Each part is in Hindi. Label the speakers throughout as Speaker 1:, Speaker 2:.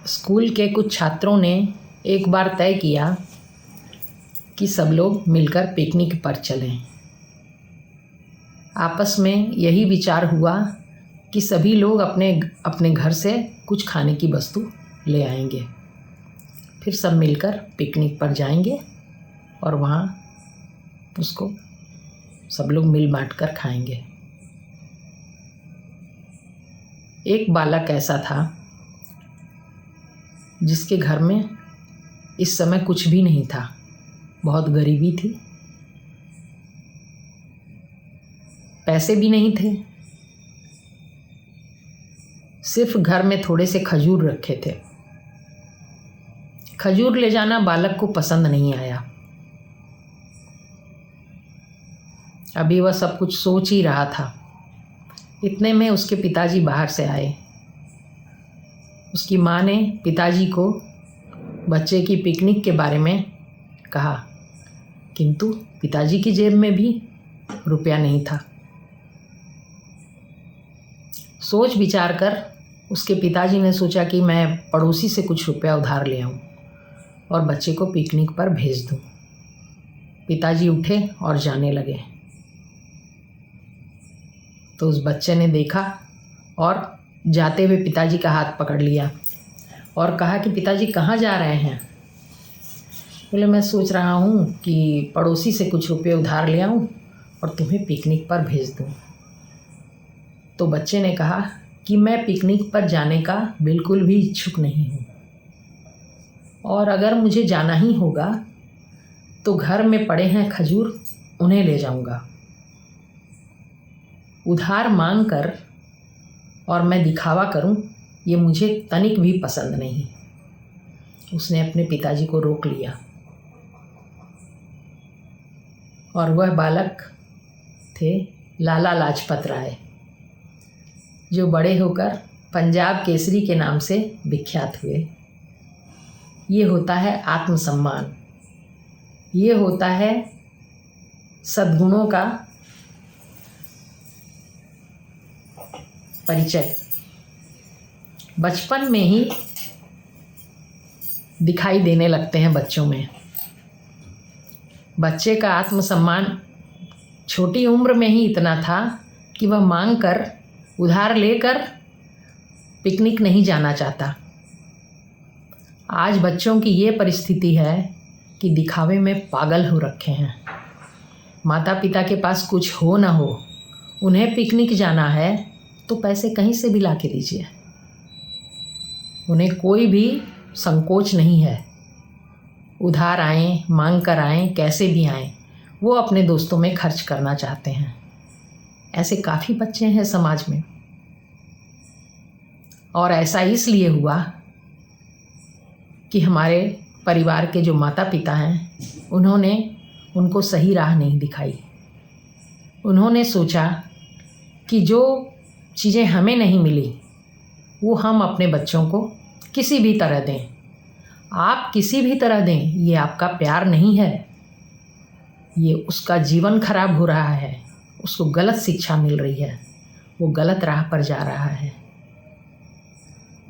Speaker 1: स्कूल के कुछ छात्रों ने एक बार तय किया कि सब लोग मिलकर पिकनिक पर चलें। आपस में यही विचार हुआ कि सभी लोग अपने अपने घर से कुछ खाने की वस्तु ले आएंगे, फिर सब मिलकर पिकनिक पर जाएंगे और वहाँ उसको सब लोग मिल बांट कर खाएंगे। एक बालक ऐसा था जिसके घर में इस समय कुछ भी नहीं था, बहुत गरीबी थी, पैसे भी नहीं थे, सिर्फ घर में थोड़े से खजूर रखे थे। खजूर ले जाना बालक को पसंद नहीं आया। अभी वह सब कुछ सोच ही रहा था, इतने में उसके पिताजी बाहर से आए। उसकी माँ ने पिताजी को बच्चे की पिकनिक के बारे में कहा, किंतु पिताजी की जेब में भी रुपया नहीं था। सोच विचार कर उसके पिताजी ने सोचा कि मैं पड़ोसी से कुछ रुपया उधार ले आऊं और बच्चे को पिकनिक पर भेज दूं। पिताजी उठे और जाने लगे तो उस बच्चे ने देखा और जाते हुए पिताजी का हाथ पकड़ लिया और कहा कि पिताजी कहाँ जा रहे हैं? बोले मैं सोच रहा हूँ कि पड़ोसी से कुछ रुपये उधार ले आऊँ और तुम्हें पिकनिक पर भेज दूँ। तो बच्चे ने कहा कि मैं पिकनिक पर जाने का बिल्कुल भी इच्छुक नहीं हूँ, और अगर मुझे जाना ही होगा तो घर में पड़े हैं खजूर, उन्हें ले जाऊँगा। उधार मांग कर और मैं दिखावा करूं, ये मुझे तनिक भी पसंद नहीं। उसने अपने पिताजी को रोक लिया और वह बालक थे लाला लाजपत राय, जो बड़े होकर पंजाब केसरी के नाम से विख्यात हुए। ये होता है आत्मसम्मान, ये होता है सद्गुणों का परिचय। बचपन में ही दिखाई देने लगते हैं बच्चों में। बच्चे का आत्मसम्मान छोटी उम्र में ही इतना था कि वह मांग कर उधार लेकर पिकनिक नहीं जाना चाहता। आज बच्चों की ये परिस्थिति है कि दिखावे में पागल हो रखे हैं। माता पिता के पास कुछ हो ना हो, उन्हें पिकनिक जाना है तो पैसे कहीं से भी ला के दीजिए। उन्हें कोई भी संकोच नहीं है, उधार आएँ, मांग कर आएँ, कैसे भी आएँ, वो अपने दोस्तों में खर्च करना चाहते हैं। ऐसे काफ़ी बच्चे हैं समाज में, और ऐसा इसलिए हुआ कि हमारे परिवार के जो माता पिता हैं उन्होंने उनको सही राह नहीं दिखाई। उन्होंने सोचा कि जो चीज़ें हमें नहीं मिली वो हम अपने बच्चों को किसी भी तरह दें। आप किसी भी तरह दें, ये आपका प्यार नहीं है, ये उसका जीवन खराब हो रहा है, उसको गलत शिक्षा मिल रही है, वो गलत राह पर जा रहा है।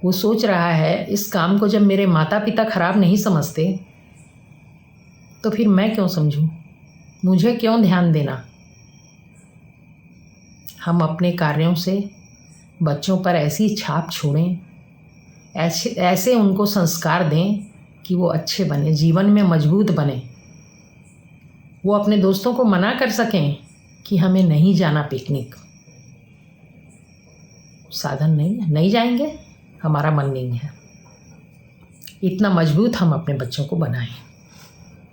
Speaker 1: वो सोच रहा है इस काम को जब मेरे माता पिता खराब नहीं समझते तो फिर मैं क्यों समझूं, मुझे क्यों ध्यान देना। हम अपने कार्यों से बच्चों पर ऐसी छाप छोड़ें, ऐसे उनको संस्कार दें कि वो अच्छे बने, जीवन में मजबूत बने। वो अपने दोस्तों को मना कर सकें कि हमें नहीं जाना पिकनिक, साधन नहीं जाएंगे, हमारा मन नहीं है। इतना मजबूत हम अपने बच्चों को बनाएं।